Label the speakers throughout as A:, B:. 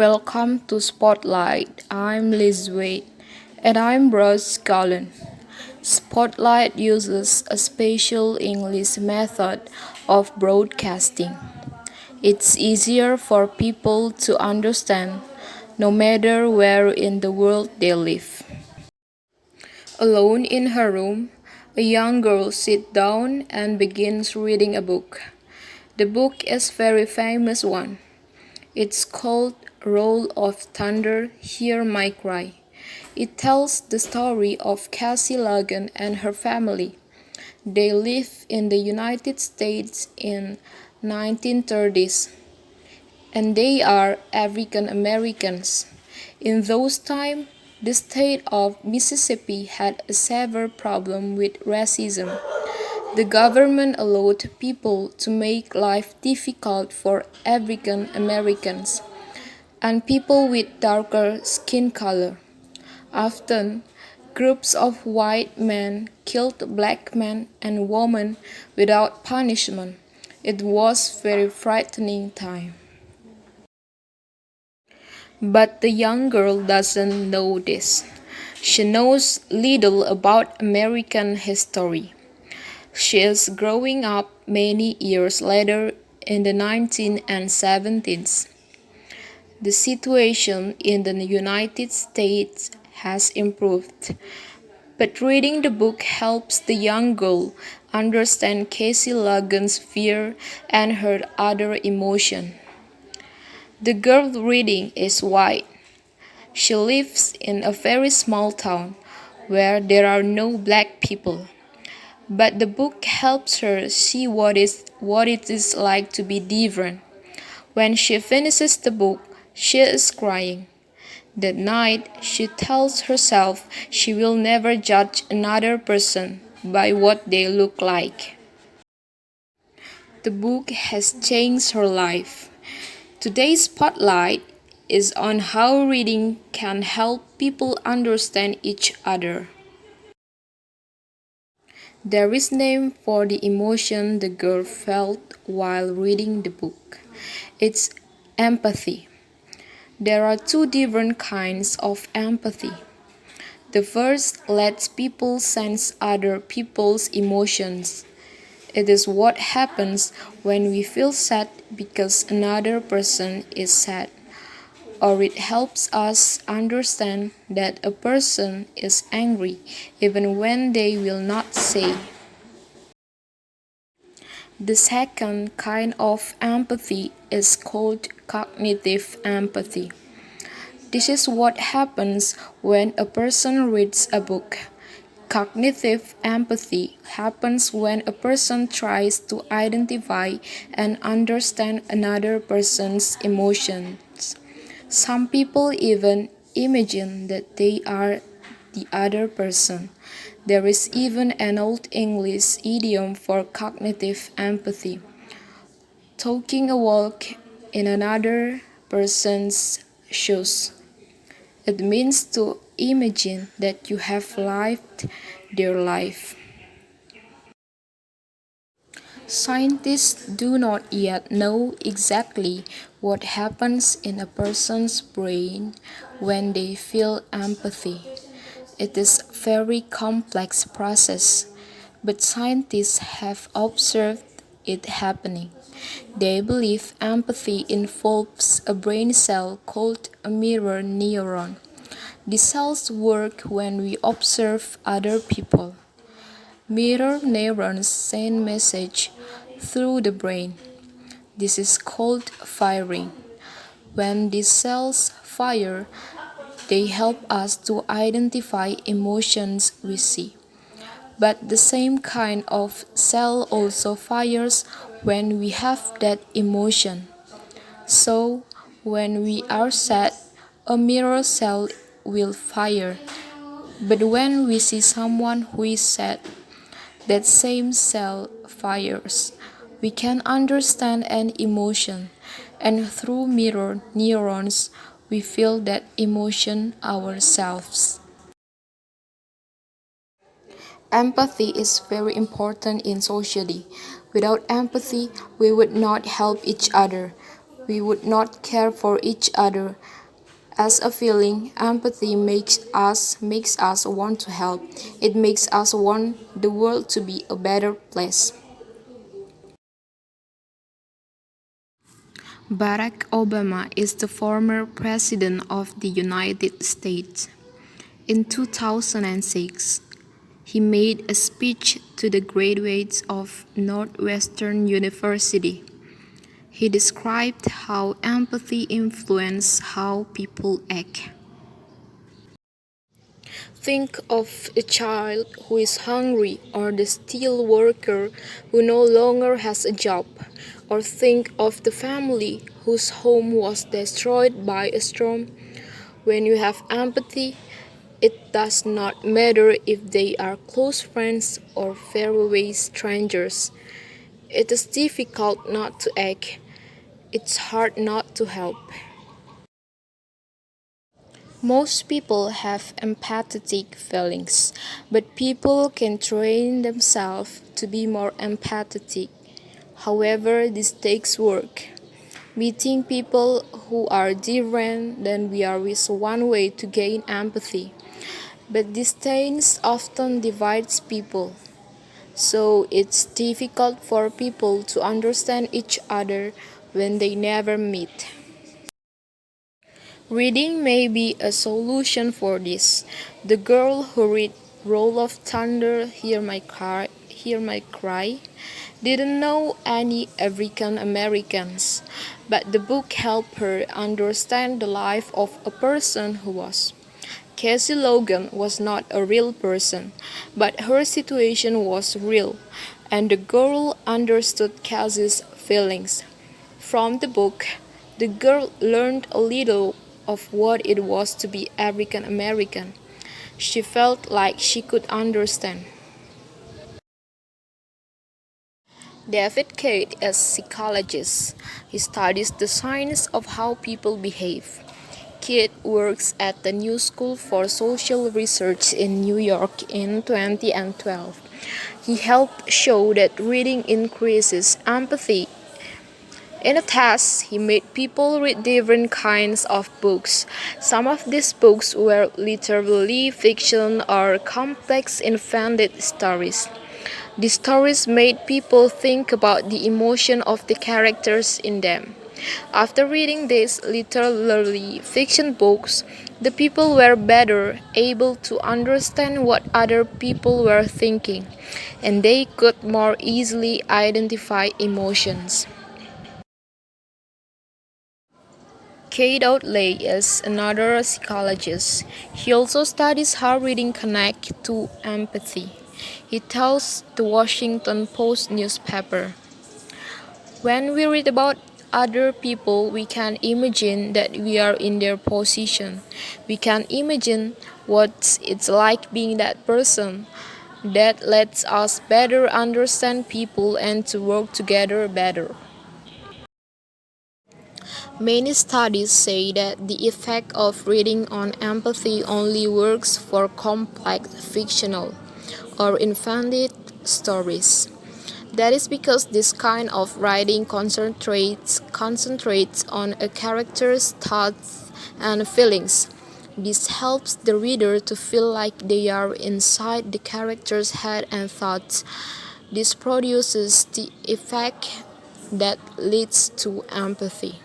A: Welcome to Spotlight. I'm Liz Wade. And I'm Bruce Cullen. Spotlight uses a special English method of broadcasting. It's easier for people to understand no matter where in the world they live. Alone in her room, a young girl sits down and begins reading a book. The book is a very famous one. It's called Roll of Thunder, Hear My Cry. It tells the story of Cassie Logan and her family. They live in the United States in 1930s and they are African Americans. In those times, the state of Mississippi had a severe problem with racism. The government allowed people to make life difficult for African Americans and people with darker skin color. Often, groups of white men killed black men and women without punishment. It was a very frightening time. But the young girl doesn't know this. She knows little about American history. She is growing up many years later in the 1970s. The situation in the United States has improved, but reading the book helps the young girl understand Casey Logan's fear and her other emotion. The girl reading is white. She lives in a very small town where there are no black people. But the book helps her see what it is like to be different. When she finishes the book, she is crying. That night, she tells herself she will never judge another person by what they look like. The book has changed her life. Today's spotlight is on how reading can help people understand each other. There is a name for the emotion the girl felt while reading the book. It's empathy. There are two different kinds of empathy. The first lets people sense other people's emotions. It is what happens when we feel sad because another person is sad, or it helps us understand that a person is angry even when they will not say. The second kind of empathy is called cognitive empathy. This is what happens when a person reads a book. Cognitive empathy happens when a person tries to identify and understand another person's emotions. Some people even imagine that they are the other person. There is even an old English idiom for cognitive empathy. Taking a walk in another person's shoes. It means to imagine that you have lived their life. Scientists do not yet know exactly what happens in a person's brain when they feel empathy. It is a very complex process, but scientists have observed it happening. They believe empathy involves a brain cell called a mirror neuron. These cells work when we observe other people. Mirror neurons send messages through the brain. This is called firing. When these cells fire, they help us to identify emotions we see. But the same kind of cell also fires when we have that emotion. So, when we are sad, a mirror cell will fire. But when we see someone who is sad, that same cell fires. We can understand an emotion, and through mirror neurons, we feel that emotion ourselves. Empathy is very important in society. Without empathy, we would not help each other. we would not care for each other. As a feeling, empathy makes us want to help. It makes us want the world to be a better place. Barack Obama is the former president of the United States. In 2006, he made a speech to the graduates of Northwestern University. He described how empathy influences how people act. Think of a child who is hungry or the steel worker who no longer has a job. Or think of the family whose home was destroyed by a storm. When you have empathy, it does not matter if they are close friends or faraway strangers. It is difficult not to act. It's hard not to help. Most people have empathetic feelings, but people can train themselves to be more empathetic. However, this takes work. Meeting people who are different than we are is one way to gain empathy. But distance often divides people, so it's difficult for people to understand each other when they never meet. Reading may be a solution for this. The girl who read Roll of Thunder, Hear My Cry didn't know any African Americans, but the book helped her understand the life of a person who was. Casey Logan was not a real person, but her situation was real, and the girl understood Casey's feelings. From the book, the girl learned a little of what it was to be African American. She felt like she could understand. David Cade is a psychologist. He studies the science of how people behave. Cade works at the New School for Social Research in New York in 2012. He helped show that reading increases empathy. In a test, he made people read different kinds of books. Some of these books were literally fiction or complex invented stories. The stories made people think about the emotion of the characters in them. After reading these literary fiction books, the people were better able to understand what other people were thinking, and they could more easily identify emotions. Kate Outley is another psychologist. He also studies how reading connects to empathy. He tells the Washington Post newspaper, "When we read about other people, we can imagine that we are in their position. We can imagine what it's like being that person. That lets us better understand people and to work together better." Many studies say that the effect of reading on empathy only works for complex fictional or invented stories. That is because this kind of writing concentrates on a character's thoughts and feelings. This helps the reader to feel like they are inside the character's head and thoughts. This produces the effect that leads to empathy.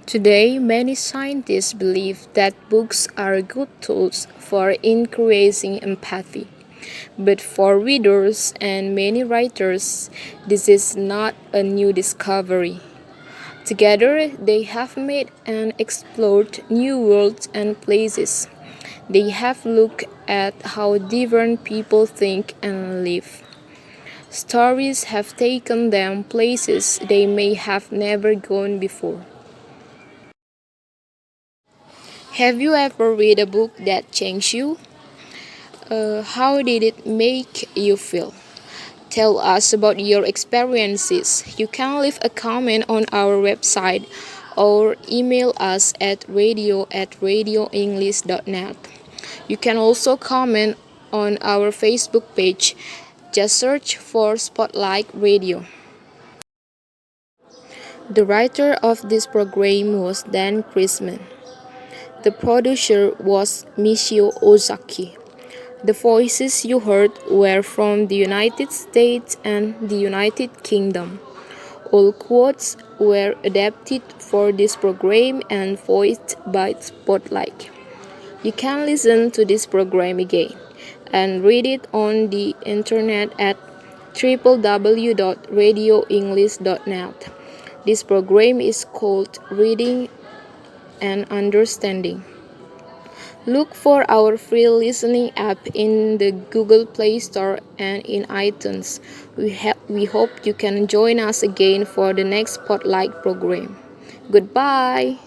A: Today, many scientists believe that books are good tools for increasing empathy. But for readers and many writers, this is not a new discovery. Together, they have made and explored new worlds and places. They have looked at how different people think and live. Stories have taken them places they may have never gone before. Have you ever read a book that changed you? How did it make you feel? Tell us about your experiences. You can leave a comment on our website or email us at radio@radioenglish.net. You can also comment on our Facebook page. Just search for Spotlight Radio. The writer of this program was Dan Chrisman. The producer was Michio Ozaki. The voices you heard were from the United States and the United Kingdom. All quotes were adapted for this program and voiced by Spotlight. You can listen to this program again and read it on the internet at www.radioenglish.net. This program is called Reading and Understanding. Look for our free listening app in the Google Play Store and in iTunes. We hope you can join us again for the next Spotlight program. Goodbye.